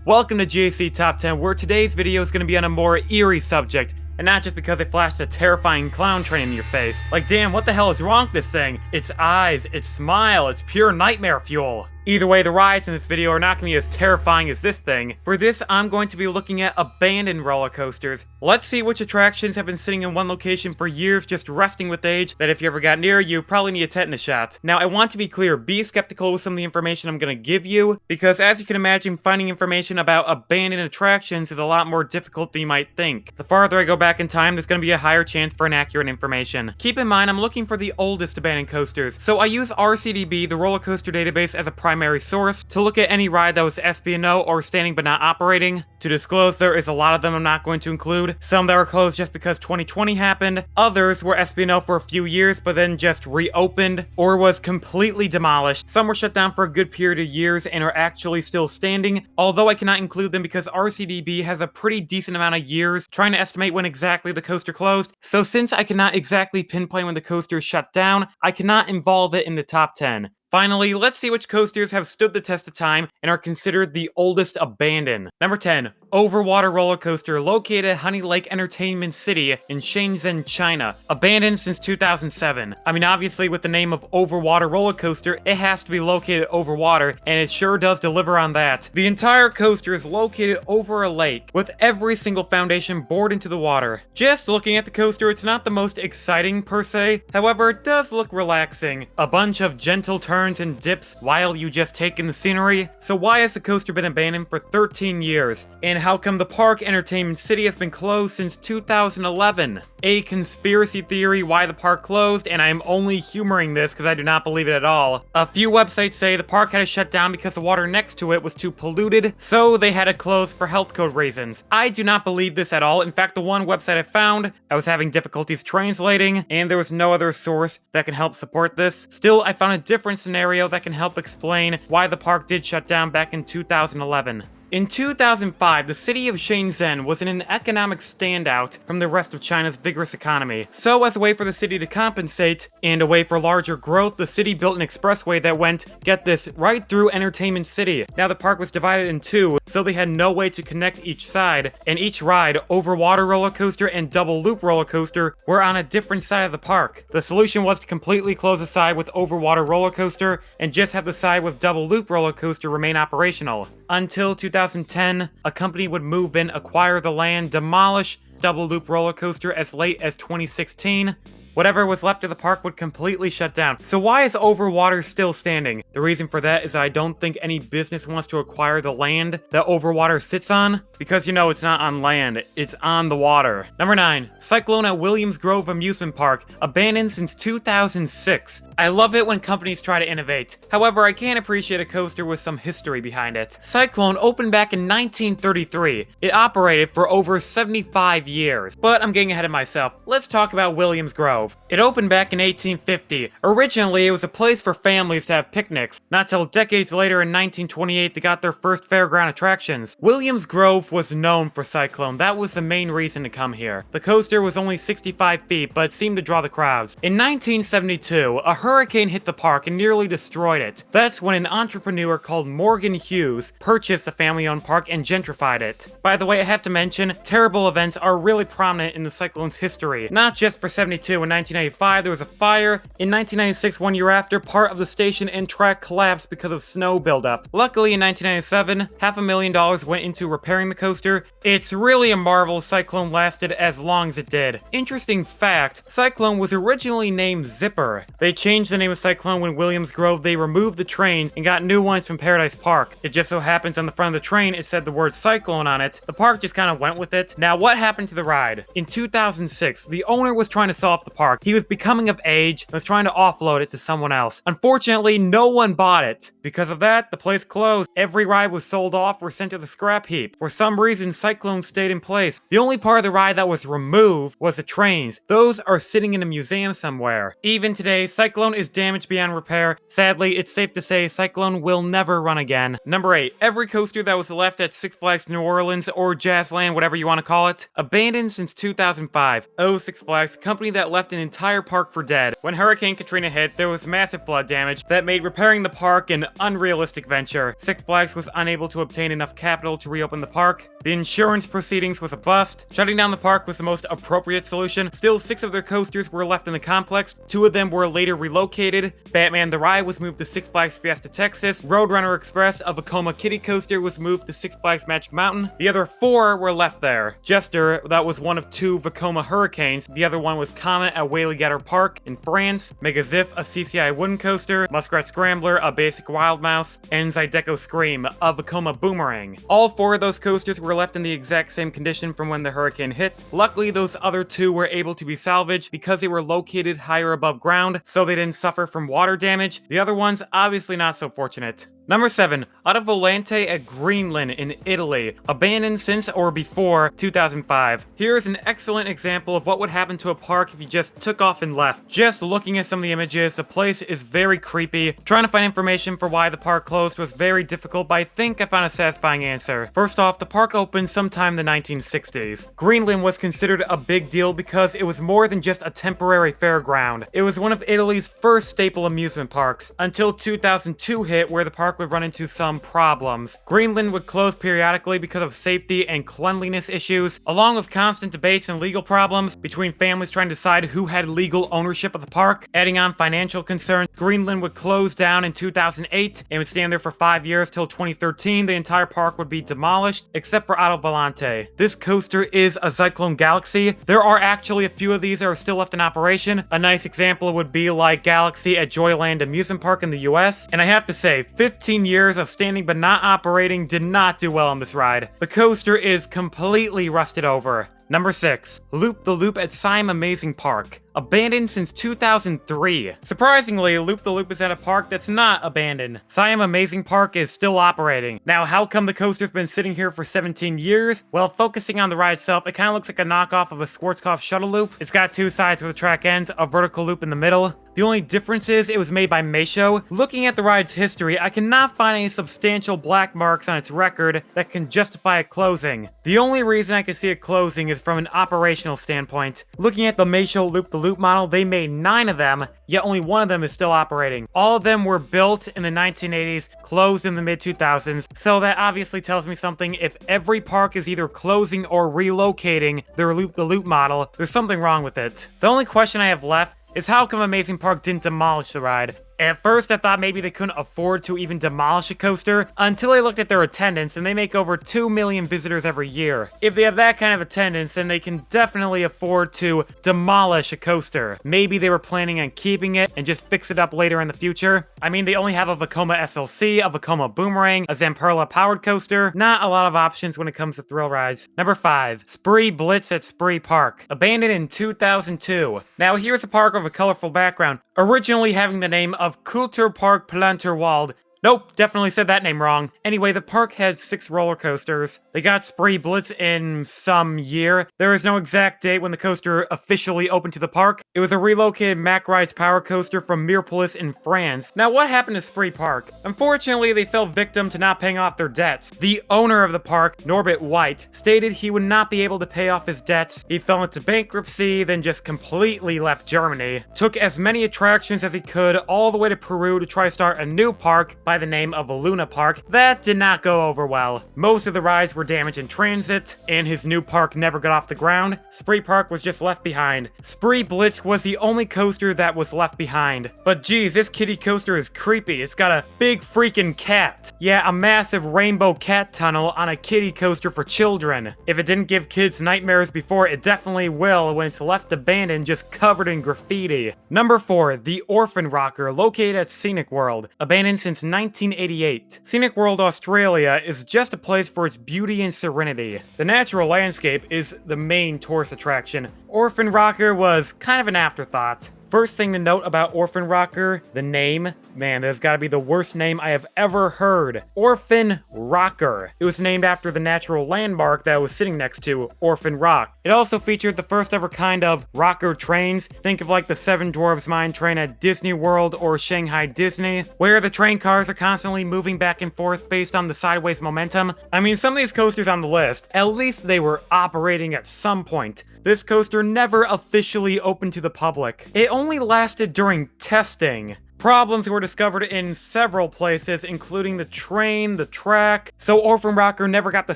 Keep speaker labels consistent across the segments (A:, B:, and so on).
A: Welcome to G.A.C. Top 10, where today's video is going to be on a more eerie subject. And not just because they flashed a terrifying clown train in your face. Like, damn, what the hell is wrong with this thing? Its eyes, its smile, it's pure nightmare fuel. Either way, the rides in this video are not going to be as terrifying as this thing. For this, I'm going to be looking at abandoned roller coasters. Let's see which attractions have been sitting in one location for years just resting with age, that if you ever got near, you probably need a tetanus shot. Now, I want to be clear, be skeptical with some of the information I'm going to give you, because as you can imagine, finding information about abandoned attractions is a lot more difficult than you might think. The farther I go back in time, there's going to be a higher chance for inaccurate information. Keep in mind, I'm looking for the oldest abandoned coasters, so I use RCDB, the roller coaster database, as a primary source to look at any ride that was SB&O or standing but not operating. To disclose, there is a lot of them I'm not going to include. Some that were closed just because 2020 happened, others were SB&O for a few years but then just reopened or was completely demolished. Some were shut down for a good period of years and are actually still standing, although I cannot include them because RCDB has a pretty decent amount of years trying to estimate when exactly the coaster closed. So since I cannot exactly pinpoint when the coaster shut down, I cannot involve it in the top 10. Finally, let's see which coasters have stood the test of time and are considered the oldest abandoned. Number 10. Overwater roller coaster located at Honey Lake Entertainment City in Shenzhen, China. Abandoned since 2007. I mean, obviously with the name of Overwater roller coaster, it has to be located over water, and it sure does deliver on that. The entire coaster is located over a lake, with every single foundation bored into the water. Just looking at the coaster, it's not the most exciting per se, however it does look relaxing. A bunch of gentle turns and dips while you just take in the scenery. So why has the coaster been abandoned for 13 years? And how come the park Entertainment City has been closed since 2011? A conspiracy theory why the park closed, and I am only humoring this because I do not believe it at all. A few websites say the park had to shut down because the water next to it was too polluted, so they had to close for health code reasons. I do not believe this at all. In fact, the one website I found, I was having difficulties translating, and there was no other source that can help support this. Still, I found a different scenario that can help explain why the park did shut down back in 2011. In 2005, the city of Shenzhen was in an economic standout from the rest of China's vigorous economy. So as a way for the city to compensate, and a way for larger growth, the city built an expressway that went, get this, right through Entertainment City. Now the park was divided in two, so they had no way to connect each side, and each ride, Overwater roller coaster and Double Loop roller coaster, were on a different side of the park. The solution was to completely close the side with Overwater roller coaster, and just have the side with Double Loop roller coaster remain operational. Until 2010, a company would move in, acquire the land, demolish Double Loop roller coaster as late as 2016. Whatever was left of the park would completely shut down. So why is Overwater still standing? The reason for that is I don't think any business wants to acquire the land that Overwater sits on, because you know it's not on land, it's on the water. Number 9. Cyclone at Williams Grove Amusement Park, abandoned since 2006. I love it when companies try to innovate. However, I can't appreciate a coaster with some history behind it. Cyclone opened back in 1933. It operated for over 75 years. But I'm getting ahead of myself. Let's talk about Williams Grove. It opened back in 1850. Originally, it was a place for families to have picnics. Not till decades later in 1928 they got their first fairground attractions. Williams Grove was known for Cyclone. That was the main reason to come here. The coaster was only 65 feet, but seemed to draw the crowds. In 1972, a hurricane hit the park and nearly destroyed it. That's when an entrepreneur called Morgan Hughes purchased the family-owned park and gentrified it. By the way, I have to mention, terrible events are really prominent in the Cyclone's history. Not just for 72 and 1995, there was a fire. In 1996, 1 year after, part of the station and track collapsed because of snow buildup. Luckily, in 1997, $500,000 went into repairing the coaster. It's really a marvel Cyclone lasted as long as it did. Interesting fact, Cyclone was originally named Zipper. They changed the name of Cyclone when Williams Grove, they removed the trains and got new ones from Paradise Park. It just so happens on the front of the train, it said the word Cyclone on it. The park just kind of went with it. Now, what happened to the ride? In 2006, the owner was trying to sell off the park. He was becoming of age and was trying to offload it to someone else. Unfortunately, no one bought it. Because of that, the place closed. Every ride was sold off or sent to the scrap heap. For some reason, Cyclone stayed in place. The only part of the ride that was removed was the trains. Those are sitting in a museum somewhere. Even today, Cyclone is damaged beyond repair. Sadly, it's safe to say Cyclone will never run again. Number 8. Every coaster that was left at Six Flags New Orleans or Jazzland, whatever you want to call it, abandoned since 2005. Oh, Six Flags, the company that left left an entire park for dead. When Hurricane Katrina hit, there was massive flood damage that made repairing the park an unrealistic venture. Six Flags was unable to obtain enough capital to reopen the park. The insurance proceedings was a bust. Shutting down the park was the most appropriate solution. Still, 6 of their coasters were left in the complex. 2 of them were later relocated. Batman the Ride was moved to Six Flags Fiesta Texas. Roadrunner Express, a Vekoma Kiddie coaster, was moved to Six Flags Magic Mountain. The other 4 were left there. Jester, that was one of 2 Vekoma Hurricanes. The other one was Comet at Whaley-Gatter Park in France. Mega Ziff, a CCI wooden coaster. Muskrat Scrambler, a basic Wild Mouse. And Zydeco Scream, a Vekoma Boomerang. All 4 of those coasters were left in the exact same condition from when the hurricane hit. Luckily, those other 2 were able to be salvaged because they were located higher above ground, so they didn't suffer from water damage. The other ones, obviously not so fortunate. Number 7. Adelvolante at Greenland in Italy, abandoned since or before 2005. Here's an excellent example of what would happen to a park if you just took off and left. Just looking at some of the images, the place is very creepy. Trying to find information for why the park closed was very difficult, but I think I found a satisfying answer. First off, the park opened sometime in the 1960s. Greenland was considered a big deal because it was more than just a temporary fairground. It was one of Italy's first staple amusement parks, until 2002 hit, where the park would run into some problems. Greenland would close periodically because of safety and cleanliness issues, along with constant debates and legal problems between families trying to decide who had legal ownership of the park. Adding on financial concerns, Greenland would close down in 2008 and would stand there for 5 years till 2013. The entire park would be demolished, except for Adelvolante. This coaster is a Cyclone Galaxy. There are actually a few of these that are still left in operation. A nice example would be like Galaxy at Joyland Amusement Park in the US, and I have to say, 15 years of standing but not operating did not do well on this ride. The coaster is completely rusted over. Number 6. Loop the Loop at Siam Amazing Park. Abandoned since 2003. Surprisingly, Loop the Loop is at a park that's not abandoned. Siam Amazing Park is still operating. Now, how come the coaster's been sitting here for 17 years? Well, focusing on the ride itself, it kind of looks like a knockoff of a Schwarzkopf shuttle loop. It's got 2 sides where the track ends, a vertical loop in the middle. The only difference is it was made by Meisho. Looking at the ride's history, I cannot find any substantial black marks on its record that can justify it closing. The only reason I can see it closing is from an operational standpoint. Looking at the Meisho Loop the Loop model, they made 9 of them, yet only 1 of them is still operating. All of them were built in the 1980s, closed in the mid-2000s, so that obviously tells me something. If every park is either closing or relocating their Loop the Loop model, there's something wrong with it. The only question I have left is how come Amazing Park didn't demolish the ride? At first, I thought maybe they couldn't afford to even demolish a coaster, until I looked at their attendance, and they make over 2 million visitors every year. If they have that kind of attendance, then they can definitely afford to demolish a coaster. Maybe they were planning on keeping it and just fix it up later in the future. I mean, they only have a Vekoma SLC, a Vekoma Boomerang, a Zamperla powered coaster. Not a lot of options when it comes to thrill rides. Number 5. Spree Blitz at Spreepark. Abandoned in 2002. Now, here's a park with a colorful background, originally having the name of Kulturpark Planterwald. Nope, definitely said that name wrong. Anyway, the park had 6 roller coasters. They got Spree Blitz in some year. There is no exact date when the coaster officially opened to the park. It was a relocated Mack Rides power coaster from Mirepolis in France. Now, what happened to Spreepark? Unfortunately, they fell victim to not paying off their debts. The owner of the park, Norbert White, stated he would not be able to pay off his debts. He fell into bankruptcy, then just completely left Germany. Took as many attractions as he could all the way to Peru to try to start a new park by the name of Luna Park. That did not go over well. Most of the rides were damaged in transit, and his new park never got off the ground. Spreepark was just left behind. Spree Blitz was the only coaster that was left behind. But geez, this kiddie coaster is creepy. It's got a big freaking cat. Yeah, a massive rainbow cat tunnel on a kiddie coaster for children. If it didn't give kids nightmares before, it definitely will when it's left abandoned, just covered in graffiti. Number 4, the Orphan Rocker, located at Scenic World. Abandoned since 1988. Scenic World Australia is just a place for its beauty and serenity. The natural landscape is the main tourist attraction. Orphan Rocker was kind of an afterthought. First thing to note about Orphan Rocker, the name. Man, that's gotta be the worst name I have ever heard. Orphan Rocker. It was named after the natural landmark that it was sitting next to, Orphan Rock. It also featured the first ever kind of rocker trains. Think of like the Seven Dwarfs Mine Train at Disney World or Shanghai Disney, where the train cars are constantly moving back and forth based on the sideways momentum. I mean, some of these coasters on the list, at least they were operating at some point. This coaster never officially opened to the public. It only lasted during testing. Problems were discovered in several places, including the train, the track. So Orphan Rocker never got the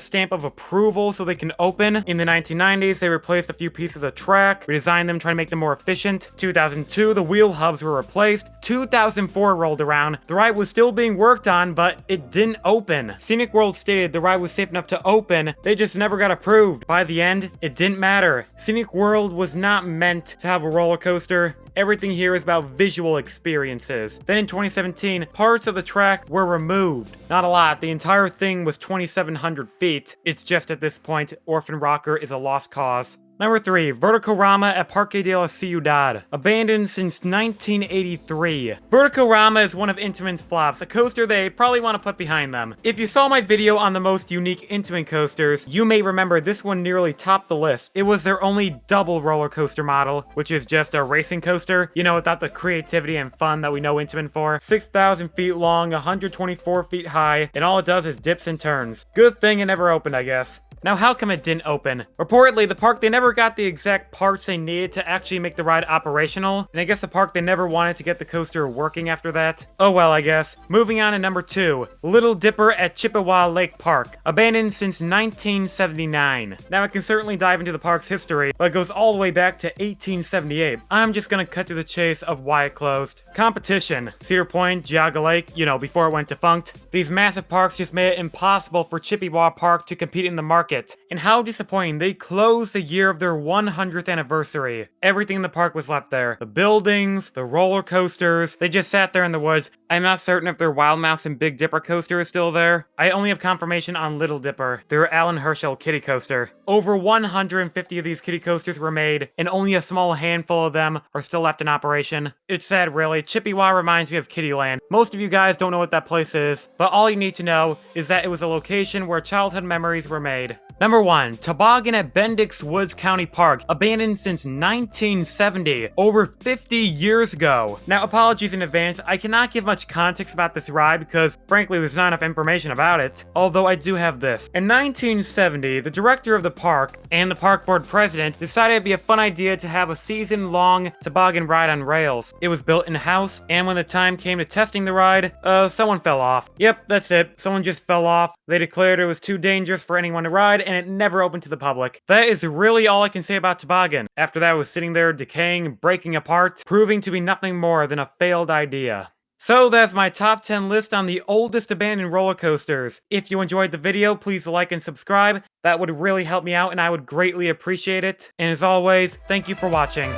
A: stamp of approval so they can open. In the 1990s, they replaced a few pieces of track, redesigned them, trying to make them more efficient. 2002, the wheel hubs were replaced. 2004 rolled around. The ride was still being worked on, but it didn't open. Scenic World stated the ride was safe enough to open, they just never got approved. By the end, it didn't matter. Scenic World was not meant to have a roller coaster. Everything here is about visual experiences. Then in 2017, parts of the track were removed. Not a lot, the entire thing was 2,700 feet. It's just at this point, Orphan Rocker is a lost cause. Number 3, Vertical Rama at Parque de la Ciudad. Abandoned since 1983. Vertical Rama is one of Intamin's flops, a coaster they probably want to put behind them. If you saw my video on the most unique Intamin coasters, you may remember this one nearly topped the list. It was their only double roller coaster model, which is just a racing coaster, you know, without the creativity and fun that we know Intamin for. 6,000 feet long, 124 feet high, and all it does is dips and turns. Good thing it never opened, I guess. Now, how come it didn't open? Reportedly, the park, they never got the exact parts they needed to actually make the ride operational, and I guess the park, they never wanted to get the coaster working after that. Oh well, I guess. Moving on to number 2, Little Dipper at Chippewa Lake Park. Abandoned since 1979. Now, I can certainly dive into the park's history, but it goes all the way back to 1878. I'm just gonna cut to the chase of why it closed. Competition. Cedar Point, Geauga Lake, you know, before it went defunct. These massive parks just made it impossible for Chippewa Park to compete in the market. And how disappointing, they closed the year of their 100th anniversary. Everything in the park was left there. The buildings, the roller coasters, they just sat there in the woods. I'm not certain if their Wild Mouse and Big Dipper coaster is still there. I only have confirmation on Little Dipper, their Alan Herschel kiddie coaster. Over 150 of these kiddie coasters were made, and only a small handful of them are still left in operation. It's sad, really. Chippewa reminds me of Kittyland. Most of you guys don't know what that place is, but all you need to know is that it was a location where childhood memories were made. Number 1, Toboggan at Bendix Woods County Park, abandoned since 1970, over 50 years ago. Now, apologies in advance, I cannot give much context about this ride because, frankly, there's not enough information about it, although I do have this. In 1970, the director of the park and the park board president decided it'd be a fun idea to have a season-long toboggan ride on rails. It was built in-house, and when the time came to testing the ride, someone fell off. Yep, that's it. Someone just fell off. They declared it was too dangerous for anyone to ride, and it never opened to the public. That is really all I can say about Toboggan. After that, it was sitting there decaying, breaking apart, proving to be nothing more than a failed idea. So that's my top 10 list on the oldest abandoned roller coasters. If you enjoyed the video, please like and subscribe. That would really help me out and I would greatly appreciate it. And as always, thank you for watching.